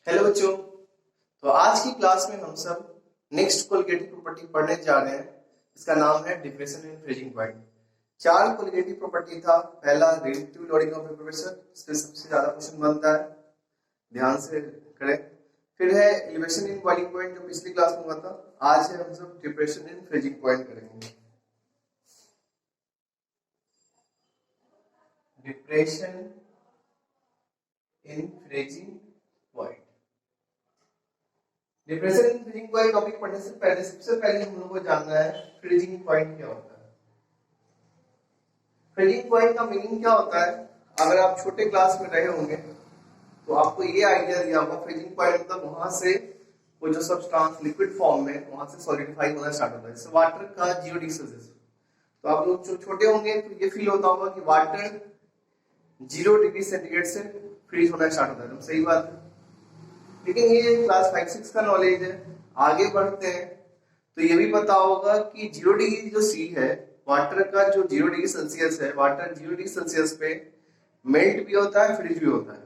Hello बच्चों। तो आज की क्लास में हम सब नेक्स्ट कोलिगेटिव प्रॉपर्टी पढ़ने जा रहे हैं। इसका नाम है डिप्रेशन इन फ्रीजिंग पॉइंट। चार कोलिगेटिव प्रॉपर्टी था। पहला relative loading of vapour pressure, इससे सबसे ज्यादा क्वेश्चन बनता है, ध्यान से करें। फिर है एलिवेशन इन बॉइलिंग पॉइंट, जो पिछली क्लास में हुआ था। आज है हम सब डिप्रेशन इन फ्रीजिंग पॉइंट करेंगे। Depression in freezing point. Depression in freezing point topic पढ़ने से पहले सबसे पहले हम लोग को जानना है फ्रीजिंग पॉइंट क्या होता है। फ्रीजिंग पॉइंट का मीनिंग क्या होता है? अगर आप छोटे क्लास में रहे होंगे तो आपको ये आइडिया दिया होगा फ्रीजिंग पॉइंट मतलब वहां से वो जो सब्सटेंस लिक्विड फॉर्म में वहां से सॉलिडिफाई होना स्टार्ट होता है, जैसे वाटर का 0 डिग्री सेल्सियस। तो आप लोग जो छोटे होंगे तो ये फील होता होगा कि वाटर 0 डिग्री सेंटीग्रेड से फ्रीज होना स्टार्ट होता है। तो सही बात है, लेकिन ये क्लास 5-6 का नॉलेज है। आगे बढ़ते हैं तो ये भी पता होगा कि 0 डिग्री जो सी है, वाटर का जो 0 डिग्री सेल्सियस है, वाटर 0 डिग्री सेल्सियस पे मेल्ट भी होता है, फ्रीज भी होता है।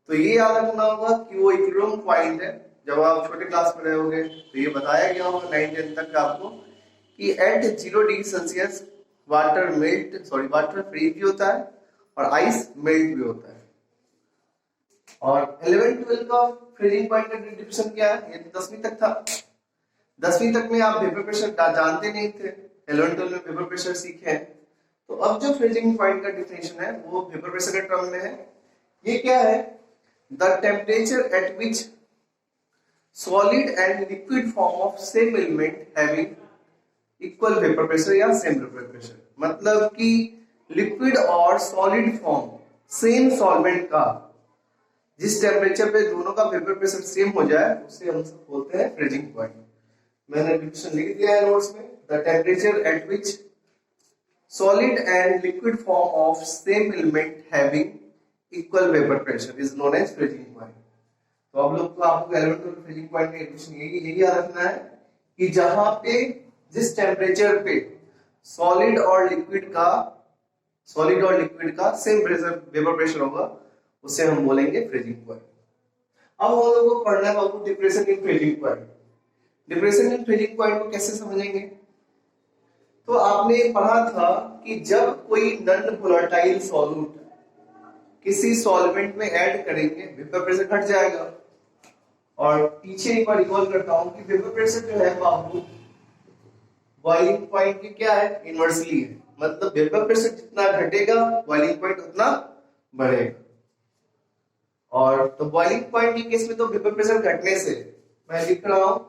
तो ये याद रखना होगा कि वो इक्विलिब्रियम पॉइंट है। जब आप छोटे क्लास में रहे होंगे तो ये बताया गया होगा 9-10 तक आपको कि at 0 degree Celsius water freeze भी होता है और आइस मेल्ट भी होता है। और 11-12 का फ्रीजिंग पॉइंट का डिफिनेशन क्या है? ये 10वीं तक था। 10वीं तक में आप वेपर प्रेशर जानते नहीं थे, 11-12 में वेपर प्रेशर सीखे हैं। तो अब जो फ्रीजिंग पॉइंट का डिफिनेशन है वो वेपर प्रेशर के टर्म में है। ये क्या है? The temperature at which solid and liquid form of same element having equal vapour pressure या सेम वेपर प्रेशर। मतलब कि लिक्विड और सॉलिड फॉर्म सेम सॉल्वेंट का जिस टेम्परेचर पे दोनों का वेपर प्रेशर सेम हो जाए उसे हम सब बोलते हैं फ्रीजिंग पॉइंट। मैंने डिफिनेशन लिख दिया है नोट्स में। The temperature at which solid and liquid form of same element having equal vapour pressure is known as freezing point. तो आप लोग को आपको 11-12 फ्रीजिंग पॉइंट का डिफिनेशन यही याद रखना है कि जहां पे जिस टेम्परेचर पे सॉलिड और लिक्विड का सेम प्रेशर वेपर प्रेशर होगा उसे हम बोलेंगे फ्रीजिंग पॉइंट। अब हम लोगों को पढ़ना है बाबू depression in freezing point. Depression in freezing point को कैसे समझेंगे? तो आपने पढ़ा था कि जब कोई नॉन वोलेटाइल सॉल्यूट किसी सॉल्वेंट में ऐड करेंगे वेपर प्रेशर घट जाएगा। और पीछे एक बार रिकॉल करता हूं कि वेपर प्रेशर जो है बाबू बॉइलिंग पॉइंट की क्या है? इनवर्सली है। मतलब वेपर प्रेशर जितना घटेगा बॉइलिंग पॉइंट उतना बढ़ेगा। और तो बॉइलिंग पॉइंट के केस में तो वेपर प्रेशर घटने से मैं लिख रहा हूं,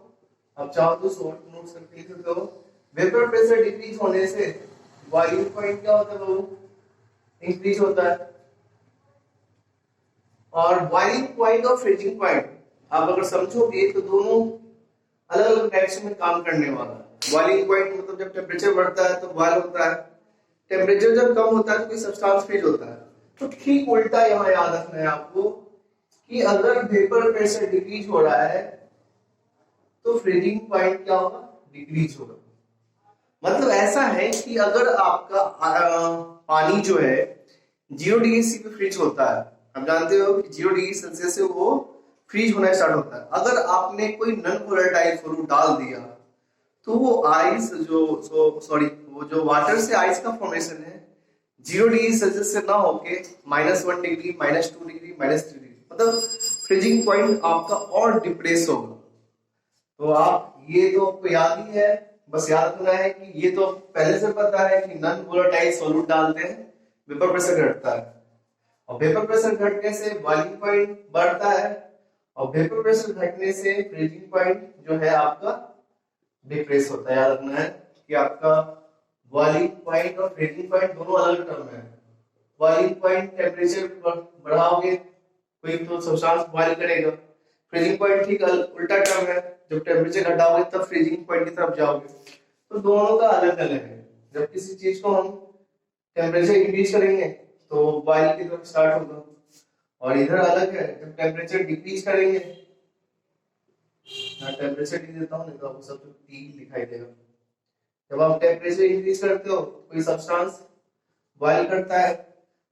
अब चाहो तो शॉर्ट नोट्स करके लिख सकते हो। वेपर प्रेशर डिक्रीज होने से बॉइलिंग पॉइंट क्या होता है बाबू? इंक्रीज होता है। और बॉइलिंग पॉइंट और फ्रीजिंग पॉइंट आप अगर समझोगे तो दोनों अलग अलग डायरेक्शन में काम करने वाला है। बॉइलिंग पॉइंट मतलब जब टेम्परेचर बढ़ता है तो बॉयल होता है, टेम्परेचर जब कम होता है तो कोई सब्सटेंस फ्रीज होता है। तो ठीक उल्टा यहाँ याद रखना है आपको कि अगर वेपर प्रेशर डिक्रीज हो रहा है तो फ्रीजिंग पॉइंट क्या होगा? डिक्रीज होगा। मतलब ऐसा है कि अगर आपका पानी जो है 0 डिग्री सी पे फ्रीज होता है, आप जानते हो कि 0 डिग्री सेल्सियस से वो फ्रीज होना स्टार्ट होता है। अगर आपने कोई नॉन वोलेटाइल सॉल्यूट डाल दिया तो वो जो वाटर से आइस का फॉर्मेशन है 0 डिग्री सेल्सियस से ना होके -1 डिग्री, -2 डिग्री, -3 डिग्री, मतलब फ्रीजिंग पॉइंट आपका और डिप्रेस होगा। तो आप ये तो आपको याद ही है, बस याद रखना है कि ये तो पहले से पता है कि नॉन वोलेटाइल सॉल्यूट डालते हैं वेपर प्रेशर घटता है, और वेपर प्रेशर घटने से बॉइलिंग पॉइंट बढ़ता है, और वेपर प्रेशर घटने से फ्रीजिंग पॉइंट जो है आपका डिप्रेस होता है। याद रखना है कि आपका बॉइलिंग पॉइंट और फ्रीजिंग पॉइंट दोनों अलग टर्म है। बॉइलिंग पॉइंट टेम्परेचर बढ़ाओगे कोई तो सब्सटेंस बॉइल करेगा। फ्रीजिंग पॉइंट ठीक उल्टा टर्म है, जब टेम्परेचर घटाओगे तब फ्रीजिंग पॉइंट की तरफ जाओगे। तो दोनों का अलग अलग है। जब किसी चीज को हम टेम्परेचर इंक्रीज करेंगे तो बॉइल की तरफ स्टार्ट होगा, और इधर अलग है, जब टेम्परेचर डिक्रीज करेंगे, टेम्परेचर लिख देता हूं नहीं तो आपको सब टी दिखाई देगा। जब आप टेम्परेचर इंक्रीज करते हो कोई सब्सटेंस बॉइल करता है,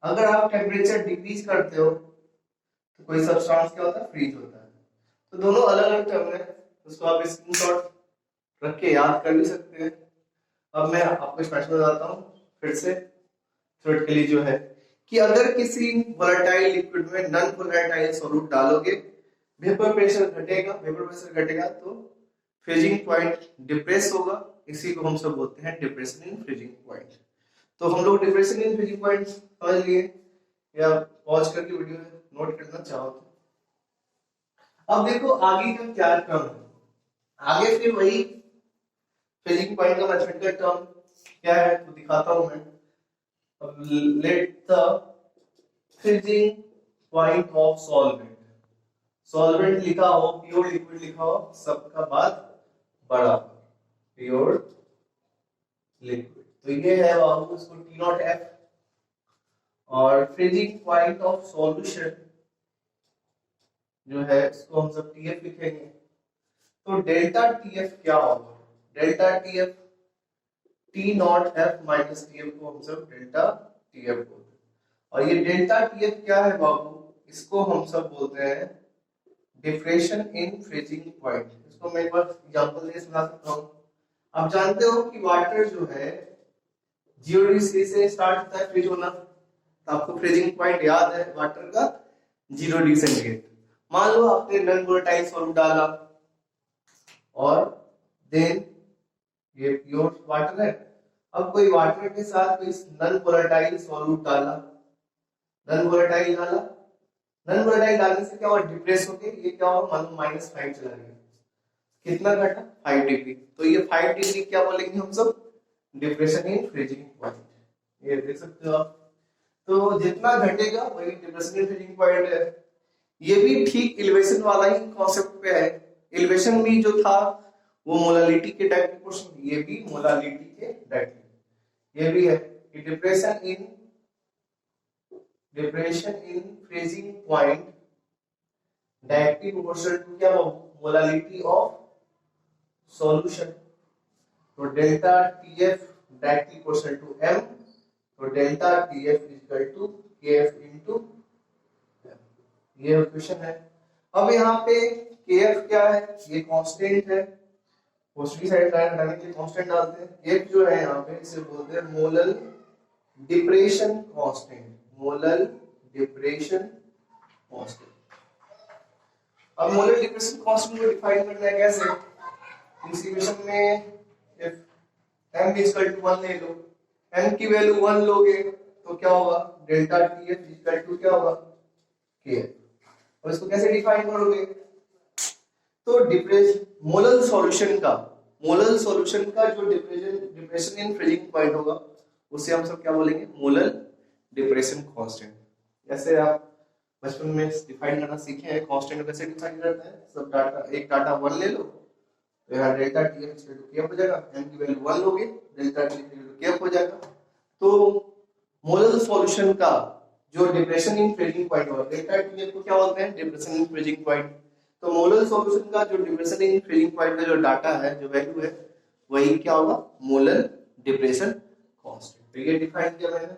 अगर आप टेम्परेचर डिक्रीज करते हो तो कोई सब्सटेंस क्या होता है? फ्रीज होता है। तो दोनों अलग अलग टर्म है, उसको आप स्क्रीनशॉट रख के याद कर भी सकते हैं। अब मैं आपको स्पेशल बताता हूँ फिर से थ्योरेटिकली जो है कि अगर किसी वोलेटाइल लिक्विड में नॉन वोलेटाइल सॉल्यूट डालोगे, वेपर प्रेशर घटेगा तो फ्रीजिंग पॉइंट डिप्रेस होगा, इसी को हम सब बोलते हैं डिप्रेशन इन फ्रीजिंग पॉइंट। तो हम लोग डिप्रेशन इन फ्रीजिंग पॉइंट समझ लिए, या पॉज करके वीडियो नोट करना चाहो तो। अब देखो आगे का क्या टर्म है, आगे फिर वही फ्रीजिंग पॉइंट का मैथमेटिकल टर्म क्या है तो दिखाता हूं मैं। अब let the freezing point of solvent, solvent लिखा हो, प्योर लिक्विड लिखा हो, सबका बाद बड़ा प्योर लिक्विड, तो ये है बाबू इसको टी नॉट एफ। और फ्रीजिंग पॉइंट ऑफ सॉल्यूशन जो है इसको हम सब टीएफ लिखेंगे। तो डेल्टा टीएफ क्या होगा, delta TF T not F minus TF को हम सब डेल्टा टीएफ बोलते हैं। और ये डेल्टा टीएफ क्या है बाबू, इसको हम सब बोलते हैं डिप्रेशन इन फ्रीजिंग पॉइंट। इसको मैं एक बार एग्जांपल दे समझा सकता हूं। आप जानते हो कि वाटर जो है 0 डिग्री सेल्सियस से स्टार्ट होता है फ्रीज होना, तो आपको फ्रीजिंग पॉइंट याद है वाटर का 0 डिग्री सेंटीग्रेड। मान लो आपने नॉन वोलेटाइल सॉल्यूट डाला और देन ये प्योर वाटर है, अब कोई वाटर के साथ कोई नॉन वोलेटाइल सॉल्यूट डाला, नॉन वोलेटाइल डालने से क्या हुआ, डिप्रेस होके ये क्या हुआ, मान लो -5 चला गया, कितना घटा 5 डिग्री। तो ये 5 डिग्री क्या बोलेंगे हम सब, डिप्रेशन इन फ्रीजिंग पॉइंट, ये देख सकते हो आप। तो जितना घटेगा वही डिप्रेशन इन फ्रीजिंग पॉइंट है। ये भी ठीक एलिवेशन वाला ही कॉन्सेप्ट पे है, एलिवेशन भी जो था वो मोलालिटी के टाइप के क्वेश्चन, ये भी मोलालिटी के टाइप, ये भी है कि depression in freezing point directly proportional to क्या हो, मोलालिटी ऑफ सॉल्यूशन। तो delta TF directly proportional to m, तो delta TF equal to kf into m, ये इक्वेशन है। अब यहाँ पे kf क्या है, ये कांस्टेंट है, पॉजिटिव साइड हटाने के लिए कांस्टेंट डालते हैं। एक जो है यहाँ पे इसे बोलते हैं molal depression constant, molal depression constant. अब मोलल डिप्रेशन कांस्टेंट को डिफाइन करना है कैसे, इस इक्वेशन में इफ m इक्वल टू 1 ले लो, m की वैल्यू 1 लोगे तो क्या होगा, डेल्टा टीएफ इक्वल टू क्या होगा, kf। और इसको कैसे डिफाइन करोगे, तो मोलल सॉल्यूशन का जो डिप्रेशन इन फ्रीजिंग पॉइंट होगा उसे हम सब क्या बोलेंगे, मोलल डिप्रेशन कांस्टेंट। जैसे आप बचपन में डिफाइन करना सीखे हैं, कांस्टेंट कैसे डिफाइन करते हैं, सब डाटा एक डाटा 1 ले लो तो यहाँ delta TF equal to kf हो जाएगा, m की वैल्यू 1 लोगे delta TF equal to kf हो जाएगा। तो मोलल सॉल्यूशन का जो डिप्रेशन इन फ्रीजिंग पॉइंट होगा, डेल्टा टीएफ को क्या बोलते हैं, डिप्रेशन इन फ्रीजिंग पॉइंट। तो मोलल सॉल्यूशन का जो डिप्रेशन इन फ्रीजिंग पॉइंट का जो डाटा है, जो वैल्यू है, वही क्या होगा, मोलल डिप्रेशन कांस्टेंट। तो ये डिफाइन किया मैंने,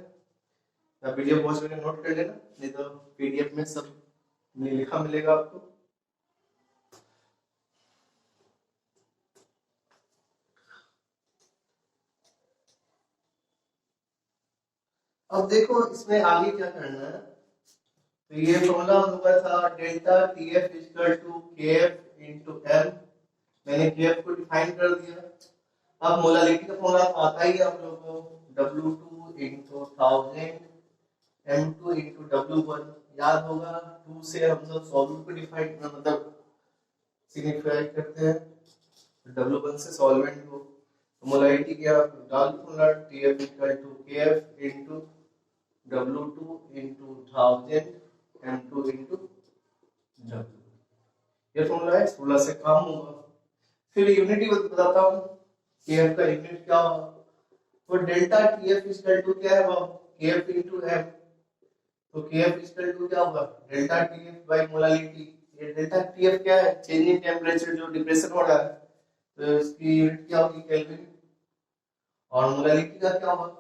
आप वीडियो पॉज करके नोट कर लेना, नहीं तो पीडीएफ में सब लिखा मिलेगा आपको। अब देखो इसमें आगे क्या करना है, तो ये फॉर्मूला हम लोग का था delta TF equal to KF into m, मैंने केएफ को डिफाइन कर दिया। अब मोलालिटी का फॉर्मूला आता ही है आप लोगों को, W2 into 1000 M2 into W1, याद होगा 2 से हम सब सॉल्वेंट को डिफाइन मतलब सिग्निफाई करते हैं, W1 से सॉल्वेंट को। तो मोलालिटी क्या डाल formula TF equal to KF into W2 into 1000 M2 into W, ये फॉर्मूला है, फॉर्मूला से काम होगा। फिर यूनिटी बताता हूं, KF का यूनिट क्या होगा, तो डेल्टा TF इक्वल टू क्या है वो, KF इनटू M। तो KF इक्वल टू क्या होगा, डेल्टा TF बाय मोलालिटी। ये डेल्टा TF क्या है, चेंज इन टेंपरेचर जो डिप्रेशन हो रहा है, तो इसकी यूनिट क्या होगी, केल्विन। और मोलालिटी का क्या होगा,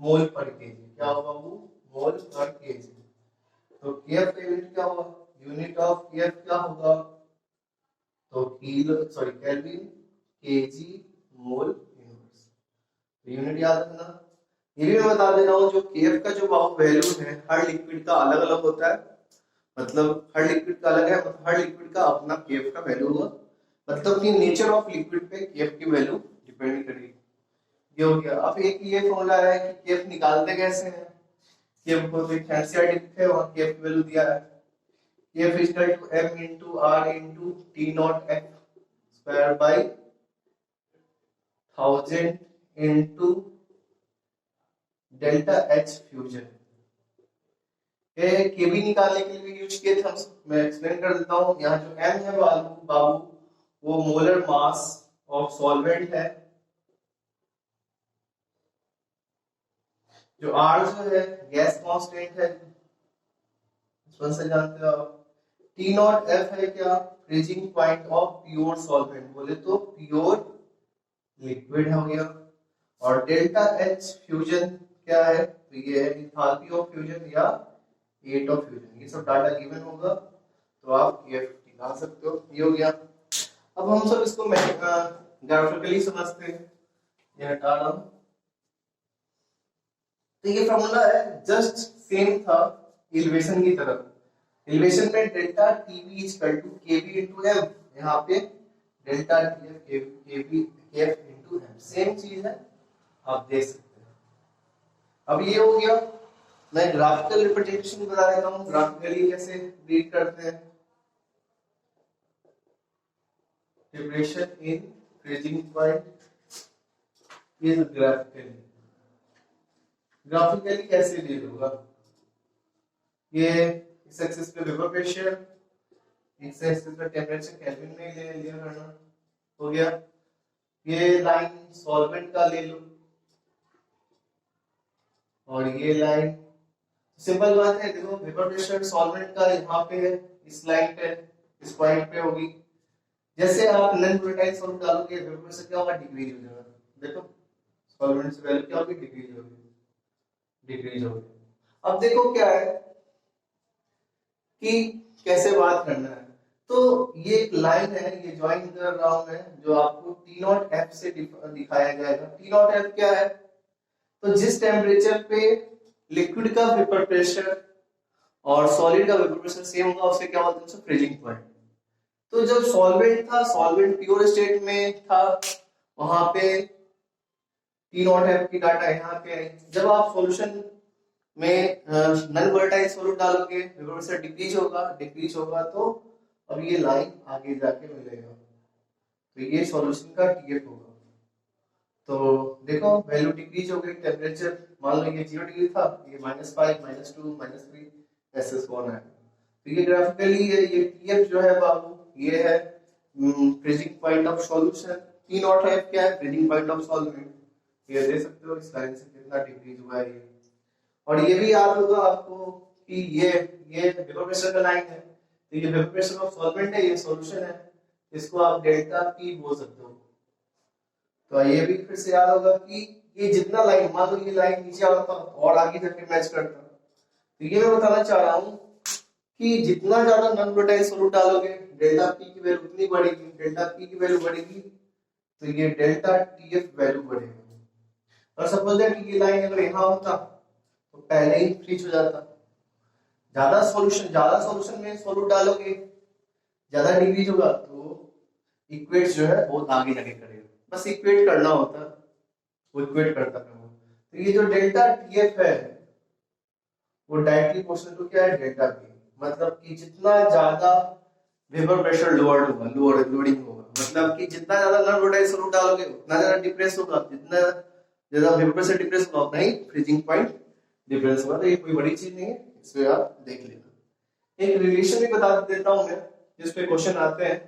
मोल पर केजी, क्या होगा वो, मोल पर केजी। तो KF का यूनिट क्या होगा, यूनिट ऑफ KF क्या होगा, तो केल्विन, केजी, मोल इनवर्स। तो यूनिट याद रखना। ये भी मैं बता दे रहा हूँ, जो केएफ का जो वैल्यू है हर लिक्विड का अलग अलग होता है। मतलब हर लिक्विड का अलग है, मतलब हर लिक्विड का अपना केएफ का वैल्यू होगा। मतलब कि नेचर ऑफ लिक्विड पे केएफ की वैल्यू डिपेंड करेगी। ये हो गया। अब एक ये फॉर्मूला है कि केएफ निकालते कैसे हैं। केएफ को एक एनसीईआरटी है, वहां केएफ की वैल्यू दिया है। KF is equal to m into r into t naught f square by 1000 into delta H fusion. ये केबी निकालने के लिए यूज किए थे। मैं एक्सप्लेन कर देता हूँ। यहाँ जो m है बाबू वो मोलर मास ऑफ सॉल्वेंट है। जो r जो है गैस कांस्टेंट है, इसमें से जानते हो आप। टी नॉट एफ है क्या, freezing point of pure solvent, बोले तो प्योर लिक्विड हो गया। और डेल्टा एच फ्यूजन क्या है, तो ये है एंथैल्पी ऑफ फ्यूजन या रेट ऑफ फ्यूजन। ये सब डाटा गिवन होगा तो आप ये निकाल सकते हो। ये हो गया। अब हम सब इसको ग्राफिकली समझते हैं। ये हटा रहा हूं। तो ये फॉर्मूला है जस्ट सेम था एलिवेशन की तरफ। एलिवेशन में delta TV equal to KV into m, यहाँ पे delta TF KV KF into m, same चीज है, आप देख सकते हैं। अब ये हो गया। मैं ग्राफिकल रिप्रेजेंटेशन बता देता हूँ, ग्राफिकली कैसे रीड करते हैं। Depression in freezing point is graphically कैसे रीड होगा। ये इस एक्सिस पे वेपर प्रेशर, इस एक्सिस पे टेंपरेचर केल्विन में ले लिया करना, हो गया। ये लाइन सॉल्वेंट का ले लो और ये लाइन सिंपल बात है। देखो वेपर प्रेशर सॉल्वेंट का यहाँ पे है, इस लाइन पे, इस पॉइंट पे होगी। जैसे आप नॉन वोलेटाइल सॉल्वेंट डालोगे वेपर प्रेशर क्या होगा, डिक्रीज हो जाएगा। देखो सॉल्वेंट से वैल्यू क्या होगी, डिक्रीज होगी, डिक्रीज होगी। अब देखो क्या है कि कैसे बात करना है। तो ये एक लाइन है, ये ज्वाइन कर रहा हूं मैं, जो आपको टी नॉट एफ से दिखाया जाएगा। टी नॉट एफ क्या है, तो जिस टेम्परेचर पे लिक्विड का वेपर प्रेशर और सॉलिड का वेपर प्रेशर सेम होगा उसे क्या बोलते हैं, फ्रीजिंग पॉइंट। तो जब सॉल्वेंट था, सॉल्वेंट प्योर स्टेट में था, वहां पे टी नॉट एफ की डाटा यहाँ पे आई। जब आप सॉल्यूशन में नॉन वोलेटाइल सॉल्यूट डालोगे वेपर प्रेशर डिक्रीज होगा तो अब ये लाइन आगे जाके मिलेगा, तो ये सॉल्यूशन का टीएफ होगा। तो देखो वैल्यू डिक्रीज हो गई। टेम्परेचर मान लो ये 0 डिग्री था, ये -5 -2 -3 ऐसे कौन है। तो ये ग्राफिकली ये टीएफ जो है बाबू, ये है freezing point of solution. T not F क्या है, फ्रीजिंग पॉइंट ऑफ सॉल्वेंट। ये देख सकते हो इस लाइन से कितना डिक्रीज हुआ है ये। और ये भी याद होगा आपको कि ये वेपर प्रेशर का लाइन है, तो ये वेपर प्रेशर ऑफ सॉल्वेंट है, ये सॉल्यूशन है, इसको आप डेल्टा पी बोल सकते हो। तो ये भी फिर से याद होगा कि ये जितना लाइन, मान लो ये लाइन नीचे आता और आगे जाके मैच करता, तो ये मैं बताना चाह रहा हूँ कि जितना ज्यादा नॉन वोलेटाइल सॉल्यूट डालोगे डेल्टा पी की वैल्यू उतनी बढ़ेगी। डेल्टा पी की वैल्यू बढ़ेगी तो ये डेल्टा टीएफ वैल्यू बढ़ेगी। और सपोज दैट ये लाइन अगर यहाँ होता तो पहले ही फ्रीज हो जाता। ज्यादा सॉल्यूशन में सॉल्यूट डालोगे, ज्यादा डिक्रीज होगा तो इक्वेट जो है बहुत आगे जाके करेगा। बस इक्वेट करना होता, वो इक्वेट करता है वो। तो ये जो डेल्टा टीएफ है वो डायरेक्टली प्रोपोर्शनल टू क्या है, डेल्टा पी। मतलब कि जितना ज्यादा वेपर प्रेशर लोडिंग होगा, मतलब कि जितना ज्यादा नॉन वोलेटाइल सॉल्यूट डालोगे उतना ज्यादा डिप्रेस होगा, जितना ज्यादा वेपर प्रेशर डिप्रेस होगा उतना ही फ्रीजिंग पॉइंट डिफरेंस होगा। तो ये कोई बड़ी चीज नहीं है, इसमें आप देख लेना। एक रिलेशन भी बता देता हूं मैं, जिसपे क्वेश्चन आते हैं,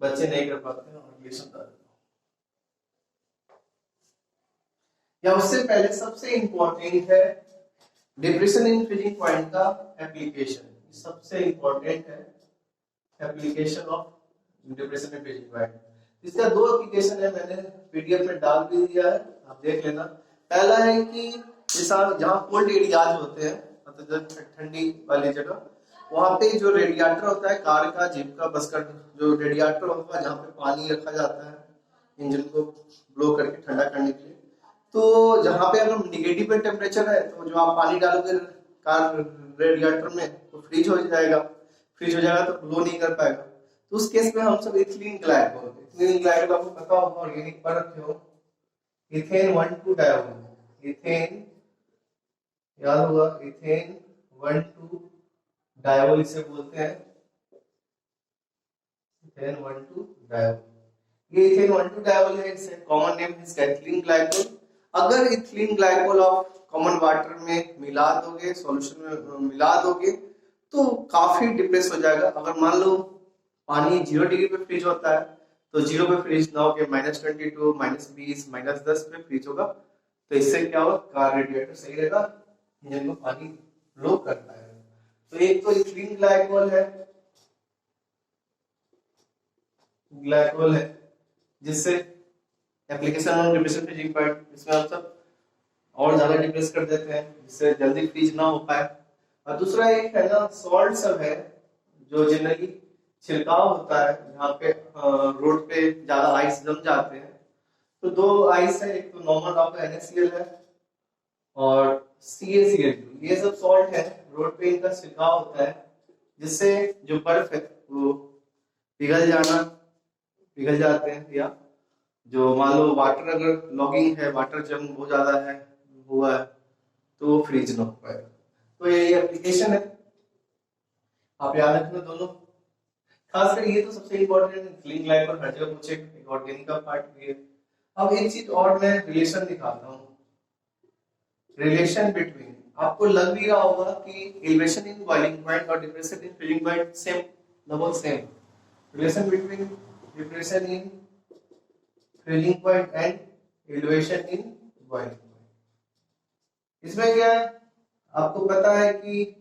बच्चे नहीं कर पाते हैं, और रिलेशन बता देता हूं। या उससे पहले सबसे इंपॉर्टेंट है डिप्रेशन इन फ्रीजिंग पॉइंट का एप्लीकेशन। सबसे इंपॉर्टेंट है application of depression in freezing point. इसका 2 एप्लीकेशन है, मैंने पीडीएफ में डाल भी दिया है, आप देख लेना। पहला है कि जहाँ कोल्ड एरियाज होते हैं, मतलब ठंडी वाली जगह, वहां पे जो रेडिएटर होता है कार का, जीप का, बस का, जो रेडिएटर होगा जहाँ पे पानी रखा जाता है इंजन को ब्लो करके ठंडा करने के लिए, तो जहाँ पे अगर निगेटिव पे टेम्परेचर है तो जो आप पानी डालोगे कार रेडिएटर में तो फ्रीज हो जाएगा, फ्रीज हो जाएगा तो ब्लो नहीं कर पाएगा। तो उस केस में हम सब इथिलीन ग्लाइकोल, इथिलीन ग्लाइकोल आपको पता होगा, ऑर्गेनिक पढ़ रखे हो, इथेन 1,2 डायोल, इथेन याद होगा, इथेन 1,2 डायोल इसे बोलते हैं, इथेन 1,2 डायोल। ये इथेन 1,2 डायोल है, इसे कॉमन नेम है इसका इथिलीन ग्लाइकोल। अगर इथिलीन ग्लाइकोल आप कॉमन वाटर में मिला दोगे, सॉल्यूशन में मिला दोगे तो काफी डिप्रेस हो जाएगा। अगर मान लो पानी 0 डिग्री पे फ्रीज होता है तो 0 पे फ्रीज ना होके -22, -20, -10 पे फ्रीज होगा। तो इससे क्या होगा, कार रेडिएटर सही रहेगा, इंजन को पानी फ्लो करता है। तो एक तो इथिलीन ग्लाइकोल है जिससे application on depression freezing point, इसमें हम सब और ज्यादा डिप्रेस कर देते हैं जिससे जल्दी फ्रीज ना हो पाए। और दूसरा एक है ना सॉल्ट सब है जो जनरली छिड़काव होता है, जहाँ पे रोड पे ज्यादा आइस जम जाते हैं। तो दो आइस है, एक तो नॉर्मल आपका NaCl है और CaCl2, ये सब सॉल्ट है, रोड पे इनका छिड़काव होता है जिससे जो बर्फ है वो पिघल जाते हैं। या जो मान लो वाटर अगर लॉगिंग है, वाटर जम बहुत ज्यादा है हुआ है तो वो फ्रीज ना हो पाएगा। तो ये एप्लीकेशन है, आप याद रखना दोनों। खासकर ये तो सबसे इम्पोर्टेंट, इथिलीन ग्लाइकोल हर जगह पूछे, एक ऑर्गेनिक का पार्ट भी है। अब एक चीज और मैं रिलेशन दिखाता हूँ, रिलेशन बिटवीन, आपको लग भी रहा होगा कि एलिवेशन इन बॉइलिंग पॉइंट और depression in freezing point same, लगभग same. Relation between depression in freezing point and elevation in boiling point. इसमें क्या है, आपको पता है कि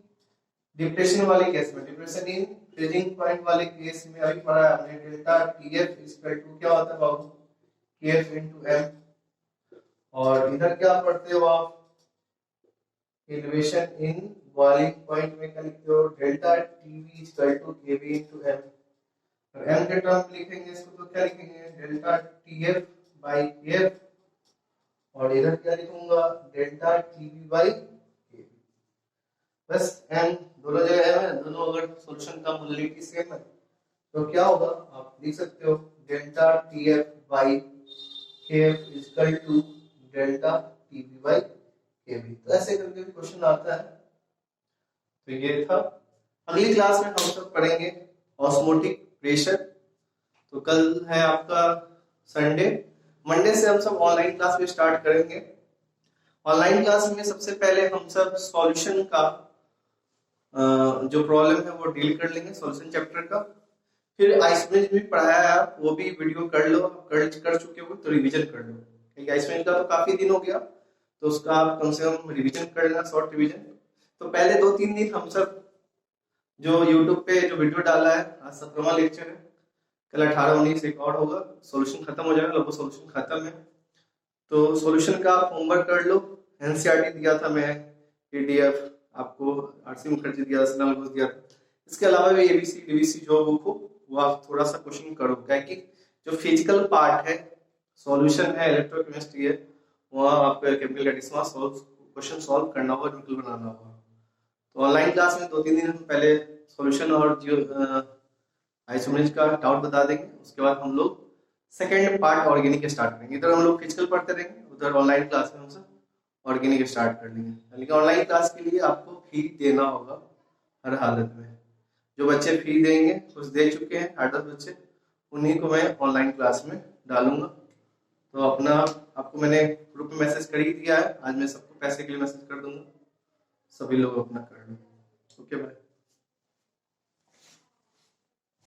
डिप्रेशन वाले केस में, डिप्रेशन इन फ्रीजिंग पॉइंट वाले केस में अभी पढ़ा है हमने, डेल्टा TF इक्वल टू क्या होता है बाबू, KF इनटू M। और इधर क्या पढ़ते हो आप, एलिवेशन इन बॉइलिंग पॉइंट में क्या लिखते हो, delta TV equal to KB into M। और M के टर्म लिखेंगे इसको तो क्या लिखेंगे, डेल्टा TF बाई KF। और इधर क्या लिखूंगा, डेल्टा TB बाई KB। बस M दोनों जगह M है, दोनों अगर सॉल्यूशन का मोलैलिटी सेम है तो क्या होगा, आप लिख सकते हो delta TF by KF equal to delta TB by KB। तो ऐसे करके भी क्वेश्चन आता है। तो ये था। अगली क्लास में हम सब पढ़ेंगे ऑस्मोटिक प्रेशर। तो कल है आपका संडे, मंडे से हम सब ऑनलाइन क्लास में स्टार्ट करेंगे। ऑनलाइन क्लास में सबसे पहले हम सब सॉल्यूशन का जो प्रॉब्लम है वो डील कर लेंगे, सॉल्यूशन चैप्टर का। फिर आइसमेंट भी पढ़ाया है, वो भी वीडियो कर लो, कर चुके हो तो रिवीजन कर लो, क्योंकि आइसमेंट का तो काफी दिन हो गया तो उसका आप कम से कम रिवीजन कर लेना, शॉर्ट रिवीजन। तो पहले 2-3 दिन हम सब जो यूट्यूब पे जो वीडियो डाला है, आज 17वां लेक्चर है, कल 18-19 एक और होगा, सॉल्यूशन खत्म हो जाएगा, लगभग सॉल्यूशन खत्म है। तो सॉल्यूशन का आप होमवर्क कर लो, NCERT दिया था मैं, PDF आपको RC मुखर्जी दिया, सलाल घोष दिया था। इसके अलावा भी ABC DVC जो बुक हो वो आप थोड़ा सा क्वेश्चन करो, क्या कि जो फिजिकल पार्ट है, सॉल्यूशन है, इलेक्ट्रोकेमिस्ट्री है, वहाँ आपको केमिकल रेडिक्स क्वेश्चन सॉल्व करना होगा, न्यूक्ल बनाना होगा। तो ऑनलाइन क्लास में 2-3 दिन हम पहले सॉल्यूशन और जो आइसोमेरिक का डाउट बता देंगे, उसके बाद हम लोग सेकेंड पार्ट ऑर्गेनिक स्टार्ट करेंगे। इधर हम लोग फिजिकल पढ़ते रहेंगे, उधर ऑनलाइन क्लास में हम सब ऑर्गेनिक स्टार्ट कर लेंगे। लेकिन ऑनलाइन क्लास के लिए आपको फी देना होगा हर हालत में। जो बच्चे फी देंगे, कुछ दे चुके हैं 8-10 बच्चे, उन्हीं को मैं ऑनलाइन क्लास में डालूंगा। तो अपना आपको मैंने ग्रुप में मैसेज कर ही दिया है, आज मैं सबको पैसे के लिए मैसेज कर दूंगा, सभी लोग अपना कर लो। Okay bye.